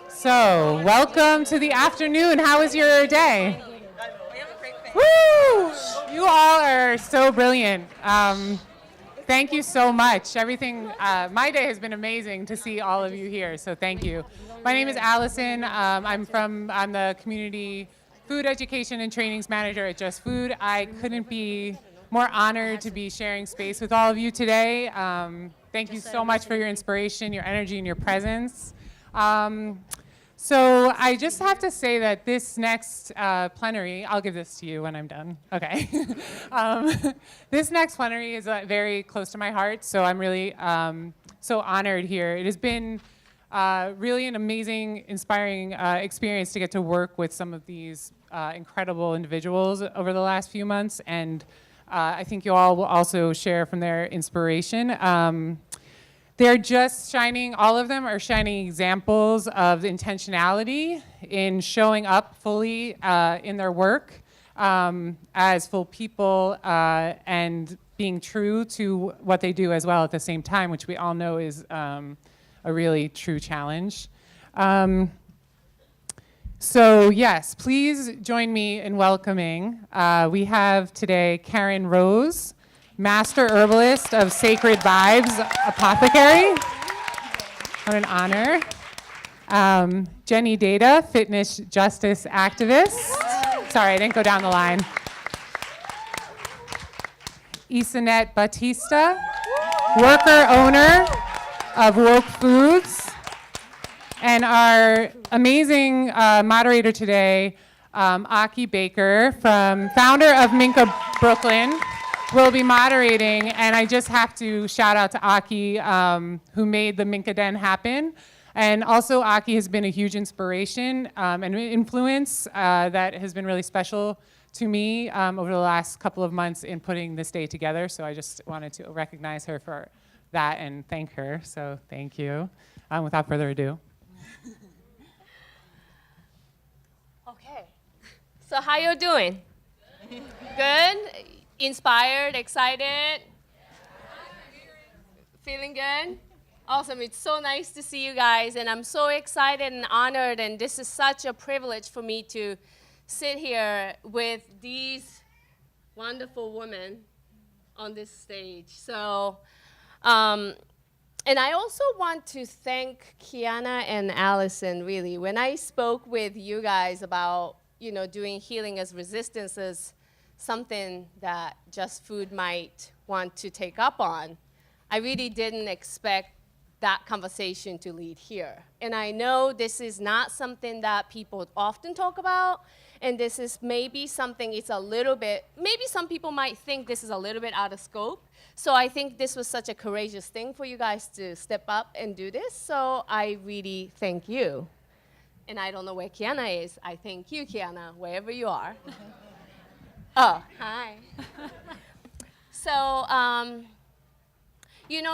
So, welcome to the afternoon. How was your day? We have a great thing. Woo! You all are so brilliant. Thank you so much. Everything, my day has been amazing to see all of you here, so thank you. My name is Allison. I'm the Community Food Education and Trainings Manager at Just Food. I couldn't be more honored to be sharing space with all of you today. Thank you so much for your inspiration, your energy, and your presence. So I just have to say that this next plenary, I'll give this to you when I'm done. Okay. This next plenary is very close to my heart, so I'm really so honored here. It has been really an amazing, inspiring experience to get to work with some of these incredible individuals over the last few months, and I think you all will also share from their inspiration. They're just shining, all of them are shining examples of intentionality in showing up fully in their work as full people and being true to what they do as well at the same time, which we all know is a really true challenge. So yes, please join me in welcoming. We have today Karen Rose, Master Herbalist of Sacred Vibes Apothecary. What an honor. Jenny Deida, Fitness Justice Activist. Sorry, I didn't go down the line. Ysanet Baptista, worker owner of Woke Foods. And our amazing moderator today, Aki Baker, founder of MINKA Brooklyn, will be moderating, and I just have to shout out to Aki, who made the MINKA Den happen. And also, Aki has been a huge inspiration and influence that has been really special to me over the last couple of months in putting this day together. So I just wanted to recognize her for that and thank her. So thank you. Without further ado. Okay. So how you doing? Good? Inspired, excited? Feeling good? Awesome. It's so nice to see you guys, and I'm so excited and honored, and this is such a privilege for me to sit here with these wonderful women on this stage. So, and I also want to thank Kiana and Allison, really. When I spoke with you guys about, doing healing as resistance as something that Just Food might want to take up on, I really didn't expect that conversation to lead here. And I know this is not something that people often talk about, and this is maybe something it's a little bit, maybe some people might think this is a little bit out of scope. So I think this was such a courageous thing for you guys to step up and do this, so I really thank you. And I don't know where Kiana is. I thank you, Kiana, wherever you are. Oh, hi. So,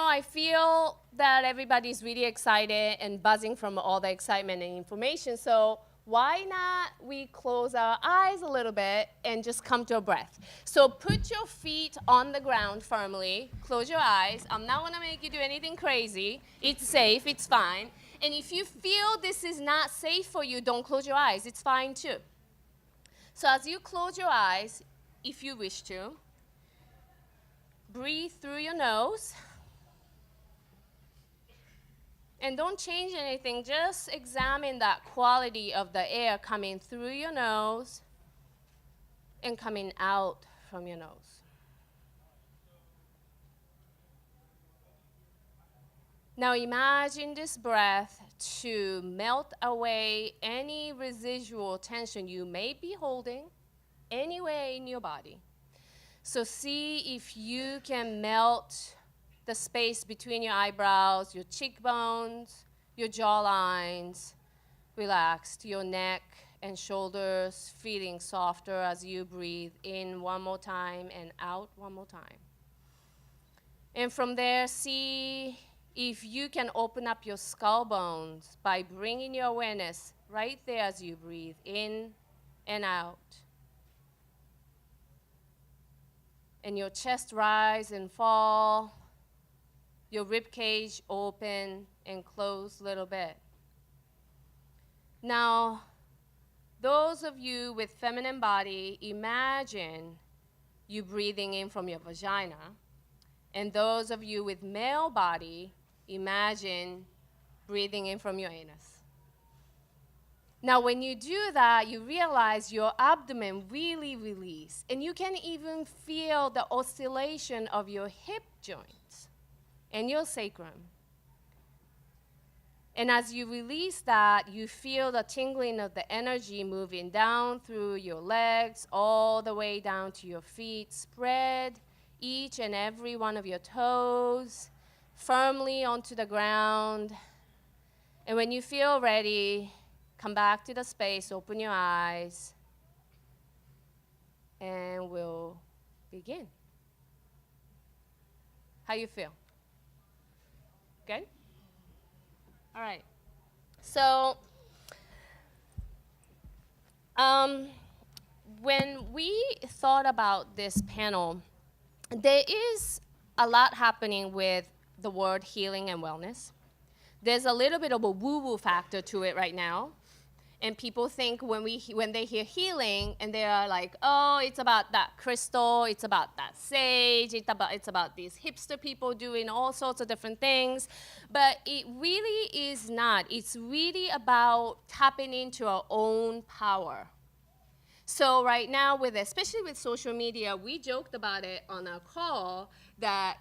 I feel that everybody's really excited and buzzing from all the excitement and information. So why not we close our eyes a little bit and just come to a breath? So put your feet on the ground firmly. Close your eyes. I'm not going to make you do anything crazy. It's safe. It's fine. And if you feel this is not safe for you, don't close your eyes. It's fine, too. So as you close your eyes, if you wish to, breathe through your nose. And don't change anything, just examine that quality of the air coming through your nose and coming out from your nose. Now imagine this breath to melt away any residual tension you may be holding anywhere in your body. So see if you can melt the space between your eyebrows, your cheekbones, your jawlines, relaxed, your neck and shoulders feeling softer as you breathe in one more time and out one more time. And from there, see if you can open up your skull bones by bringing your awareness right there as you breathe in and out. And your chest rise and fall, your rib cage open and close a little bit. Now, those of you with feminine body, imagine you breathing in from your vagina. And those of you with male body, imagine breathing in from your anus. Now, when you do that, you realize your abdomen really releases, and you can even feel the oscillation of your hip joints and your sacrum. And as you release that, you feel the tingling of the energy moving down through your legs, all the way down to your feet. Spread each and every one of your toes firmly onto the ground. And when you feel ready, come back to the space, open your eyes, and we'll begin. How you feel? Good? All right. So, when we thought about this panel, there is a lot happening with the word healing and wellness. There's a little bit of a woo-woo factor to it right now. And people think when they hear healing, and they are like, oh, it's about that crystal, it's about that sage, it's about these hipster people doing all sorts of different things. But it really is not. It's really about tapping into our own power. So right now, especially with social media, we joked about it on our call that,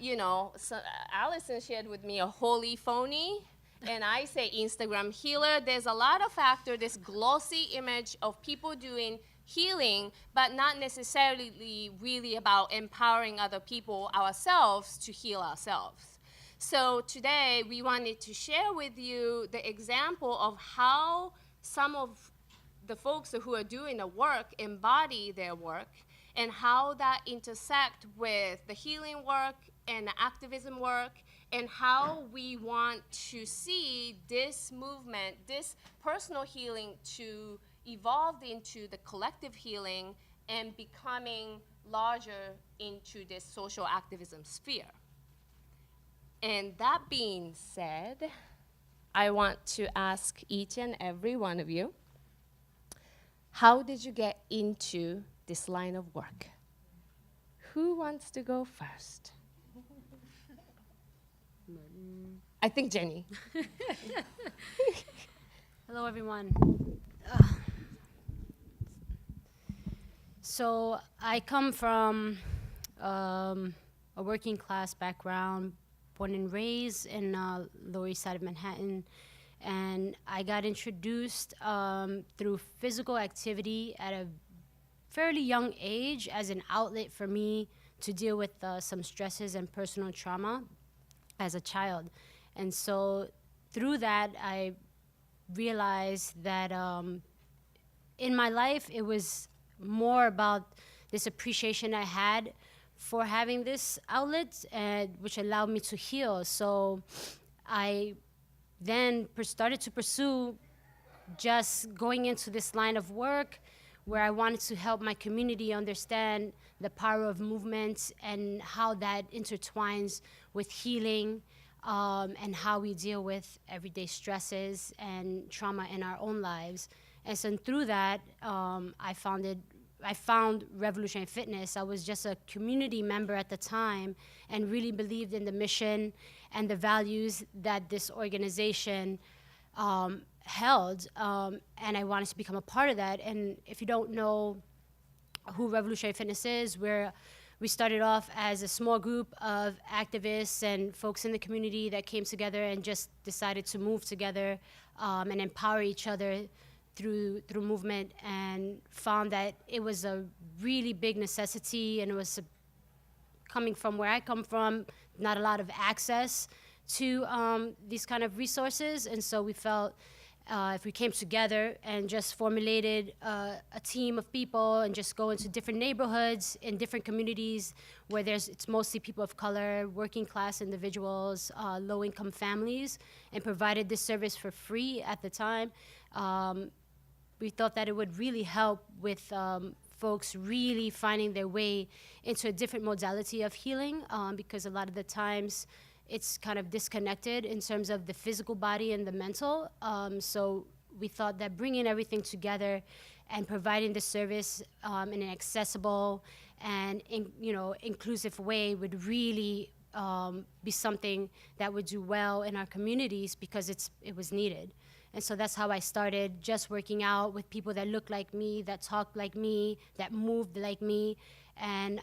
so Allison shared with me a holy phony. And I say Instagram healer. There's a lot of factors, this glossy image of people doing healing, but not necessarily really about empowering other people, ourselves, to heal ourselves. So today, we wanted to share with you the example of how some of the folks who are doing the work embody their work, and how that intersect with the healing work and the activism work, and how we want to see this movement, this personal healing, to evolve into the collective healing and becoming larger into this social activism sphere. And that being said, I want to ask each and every one of you, how did you get into this line of work? Who wants to go first? I think Jenny. Hello, everyone. So I come from a working class background, born and raised in Lower East Side of Manhattan. And I got introduced through physical activity at a fairly young age as an outlet for me to deal with some stresses and personal trauma as a child. And so through that, I realized that in my life, it was more about this appreciation I had for having this outlet, which allowed me to heal. So I then started to pursue just going into this line of work where I wanted to help my community understand the power of movement and how that intertwines with healing, and how we deal with everyday stresses and trauma in our own lives. And so through that, I found Revolutionary Fitness. I was just a community member at the time and really believed in the mission and the values that this organization held, and I wanted to become a part of that. And if you don't know who Revolutionary Fitness is, we started off as a small group of activists and folks in the community that came together and just decided to move together and empower each other through movement, and found that it was a really big necessity, and it was coming from where I come from, not a lot of access to these kind of resources. And so we felt if we came together and just formulated a team of people and just go into different neighborhoods in different communities where it's mostly people of color, working class individuals, low-income families, and provided this service for free at the time, we thought that it would really help with folks really finding their way into a different modality of healing, because a lot of the times it's kind of disconnected in terms of the physical body and the mental. So we thought that bringing everything together and providing the service in an accessible and inclusive way would really be something that would do well in our communities because it was needed. And so that's how I started, just working out with people that looked like me, that talked like me, that moved like me. And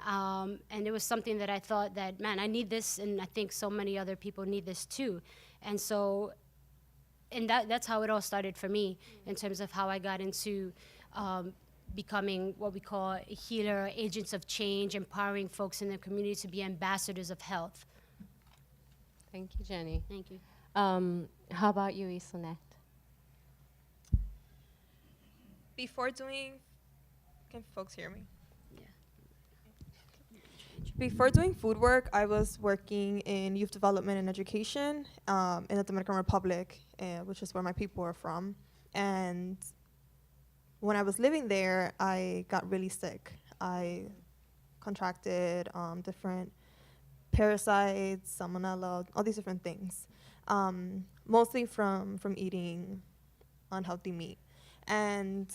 it was something that I thought that, man, I need this, and I think so many other people need this too. And so, and that's how it all started for me in terms of how I got into becoming what we call a healer, agents of change, empowering folks in the community to be ambassadors of health. Thank you, Jenny. Thank you. How about you, Ysanet? Before doing, can folks hear me? Yeah. Before doing food work, I was working in youth development and education in the Dominican Republic, which is where my people are from. And when I was living there, I got really sick. I contracted different parasites, salmonella, all these different things, mostly from eating unhealthy meat. And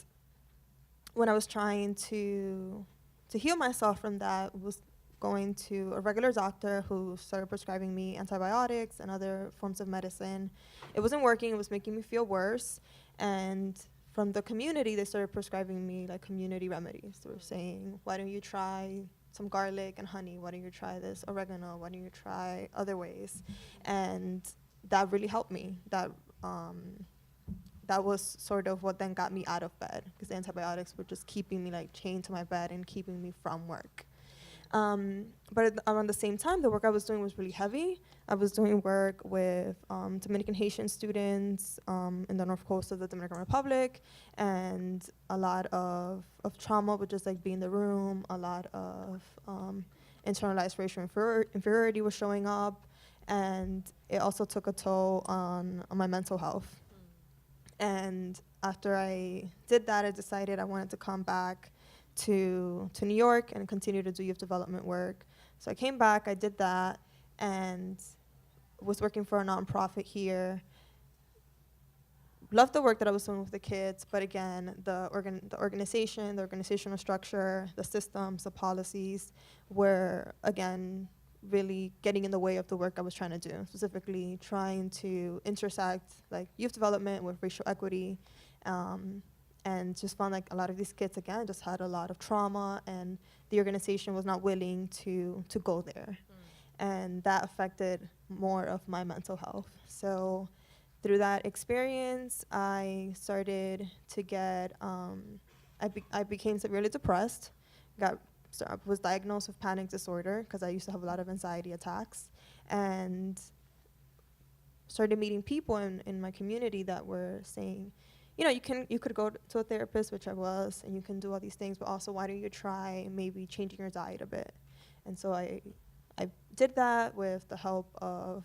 when I was trying to heal myself from that, was going to a regular doctor who started prescribing me antibiotics and other forms of medicine. It wasn't working. It was making me feel worse. And from the community, they started prescribing me like community remedies. They were saying, why don't you try some garlic and honey? Why don't you try this oregano? Why don't you try other ways? And that really helped me. That was sort of what then got me out of bed, because the antibiotics were just keeping me like chained to my bed and keeping me from work. But around the same time, the work I was doing was really heavy. I was doing work with Dominican Haitian students in the north coast of the Dominican Republic, and a lot of trauma would just like be in the room. A lot of internalized racial inferiority was showing up, and it also took a toll on my mental health. And after I did that, I decided I wanted to come back to New York and continue to do youth development work. So I came back, I did that, and was working for a nonprofit here. Loved the work that I was doing with the kids, but again, the organization, the organizational structure, the systems, the policies were, again, really getting in the way of the work I was trying to do, specifically trying to intersect like youth development with racial equity, and just found like a lot of these kids, again, just had a lot of trauma, and the organization was not willing to go there. And that affected more of my mental health. So through that experience, I started to get, I became severely depressed, was diagnosed with panic disorder because I used to have a lot of anxiety attacks, and started meeting people in my community that were saying, you could go to a therapist, which I was, and you can do all these things, but also why don't you try maybe changing your diet a bit? And so I did that with the help of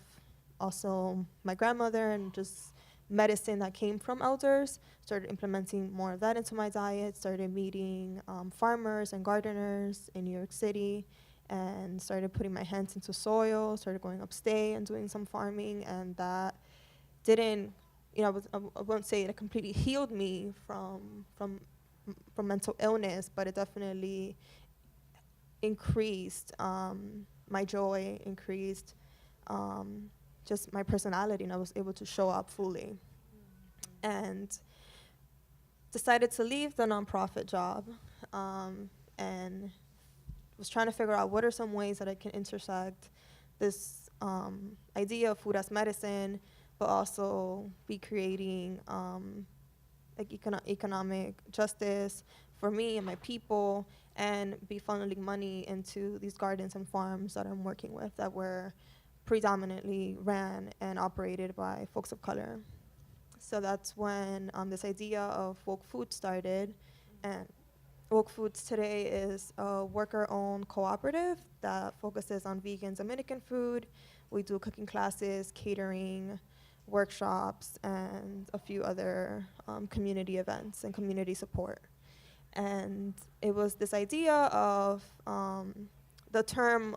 also my grandmother and just medicine that came from elders, started implementing more of that into my diet, started meeting farmers and gardeners in New York City, and started putting my hands into soil, started going upstate and doing some farming, and that didn't, I won't say it completely healed me from mental illness, but it definitely increased my joy, increased just my personality, and I was able to show up fully. And decided to leave the nonprofit job, and was trying to figure out what are some ways that I can intersect this idea of food as medicine, but also be creating like economic justice for me and my people, and be funneling money into these gardens and farms that I'm working with that were predominantly ran and operated by folks of color. So that's when this idea of Woke Food started. And Woke Foods today is a worker-owned cooperative that focuses on vegan Dominican food. We do cooking classes, catering, workshops, and a few other community events and community support. And it was this idea of the term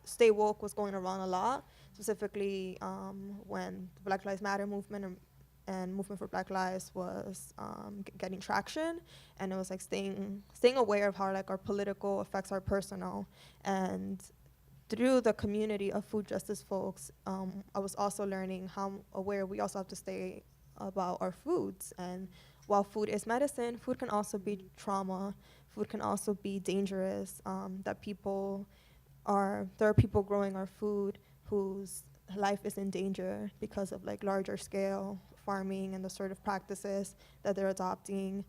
stay woke was going around a lot, specifically when the Black Lives Matter movement and Movement for Black Lives was getting traction, and it was like staying aware of how like our political affects our personal. And through the community of food justice folks, I was also learning how aware we also have to stay about our foods. And while food is medicine, food can also be trauma. Food can also be dangerous. There are people growing our food whose life is in danger because of like larger scale farming and the sort of practices that they're adopting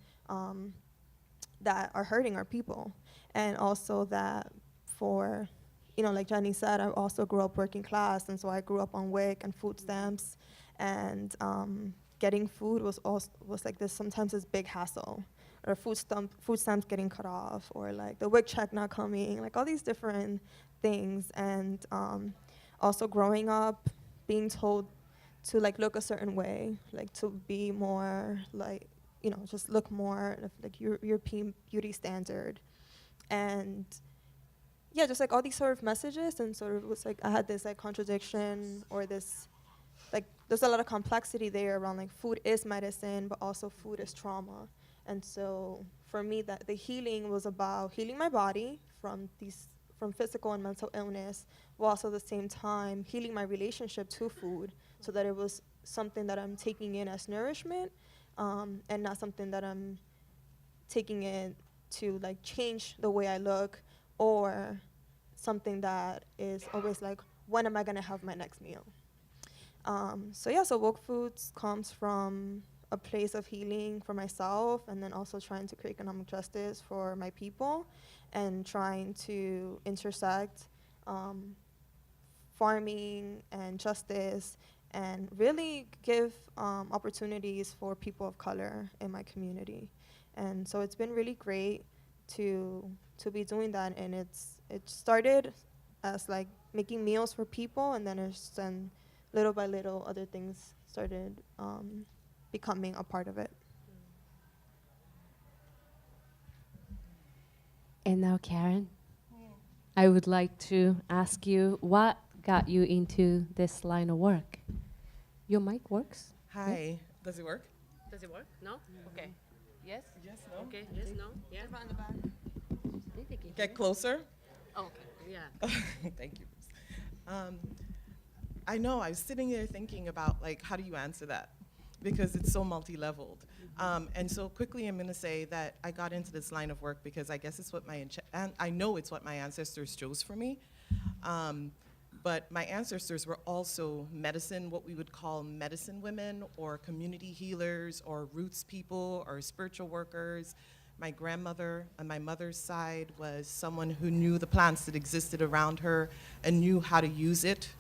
that are hurting our people. And also that for, like Jenny said, I also grew up working class, and so I grew up on WIC and food stamps, and getting food was like sometimes this big hassle, or food stamps getting cut off, or like the WIC check not coming, like all these different things. And also growing up being told to like look a certain way, like to be more like, just look more like European beauty standard. And yeah, just like all these sort of messages, and sort of was like I had this like contradiction, or this like there's a lot of complexity there around like food is medicine, but also food is trauma. And so for me, that the healing was about healing my body from physical and mental illness, while also at the same time healing my relationship to food, so that it was something that I'm taking in as nourishment, and not something that I'm taking in to like change the way I look, or something that is always like, when am I gonna have my next meal? So woke foods comes from a place of healing for myself, and then also trying to create economic justice for my people, and trying to intersect farming and justice, and really give opportunities for people of color in my community. And so it's been really great to be doing that. And it started as like making meals for people, and then little by little other things started becoming a part of it. And now, Karen, I would like to ask you, what got you into this line of work? Your mic works? Hi. Does it work? Does it work? No? Okay. Yes? Yes, no? Okay, yes, no? Yeah. Get closer. Oh, okay, yeah. Thank you. I know, I was sitting here thinking about, like, how do you answer that? Because it's so multi-leveled. And so quickly I'm gonna say that I got into this line of work because I guess it's what I know it's what my ancestors chose for me. But my ancestors were also medicine, what we would call medicine women, or community healers, or roots people, or spiritual workers. My grandmother on my mother's side was someone who knew the plants that existed around her and knew how to use it.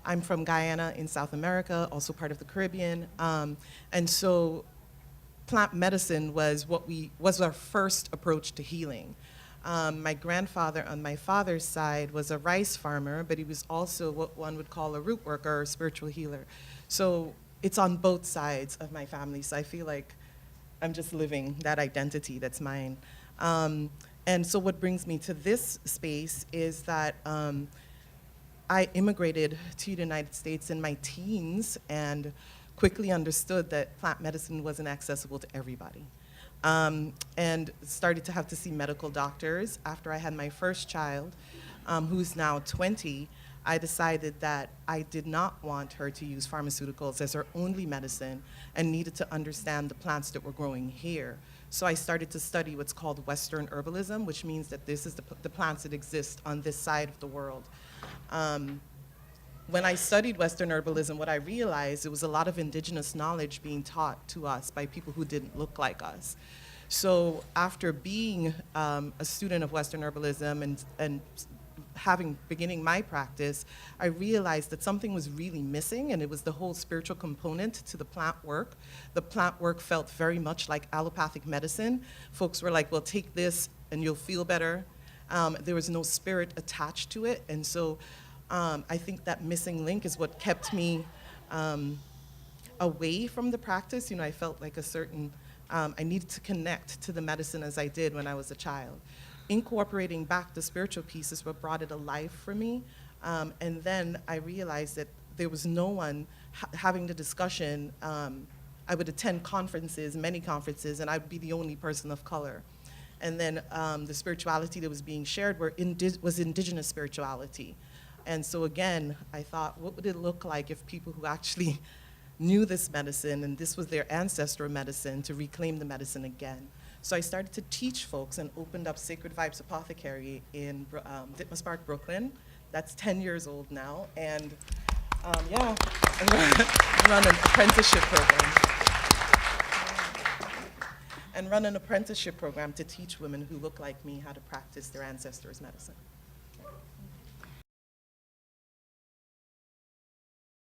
I'm from Guyana in South America, also part of the Caribbean. And so plant medicine was our first approach to healing. My grandfather on my father's side was a rice farmer, but he was also what one would call a root worker or spiritual healer. So it's on both sides of my family. So I feel like I'm just living that identity that's mine. And so what brings me to this space is that I immigrated to the United States in my teens and quickly understood that plant medicine wasn't accessible to everybody. And started to have to see medical doctors. After I had my first child, who's now 20, I decided that I did not want her to use pharmaceuticals as her only medicine and needed to understand the plants that were growing here. So I started to study what's called Western herbalism, which means that this is the plants that exist on this side of the world. When I studied Western herbalism, what I realized, it was a lot of indigenous knowledge being taught to us by people who didn't look like us. So after being a student of Western herbalism and beginning my practice, I realized that something was really missing, and it was the whole spiritual component to the plant work. The plant work felt very much like allopathic medicine. Folks were like, well, take this and you'll feel better. There was no spirit attached to it, and so I think that missing link is what kept me away from the practice. I felt like I needed to connect to the medicine as I did when I was a child. Incorporating back the spiritual piece is what brought it alive for me. And then I realized that there was no one having the discussion. I would attend conferences, many conferences, and I'd be the only person of color. And then the spirituality that was being shared was indigenous spirituality. And so again, I thought, what would it look like if people who actually knew this medicine, and this was their ancestral medicine, to reclaim the medicine again? So I started to teach folks and opened up Sacred Vibes Apothecary in Ditmas Park, Brooklyn. That's 10 years old now. And yeah, I run an apprenticeship program. And run an apprenticeship program to teach women who look like me how to practice their ancestors' medicine.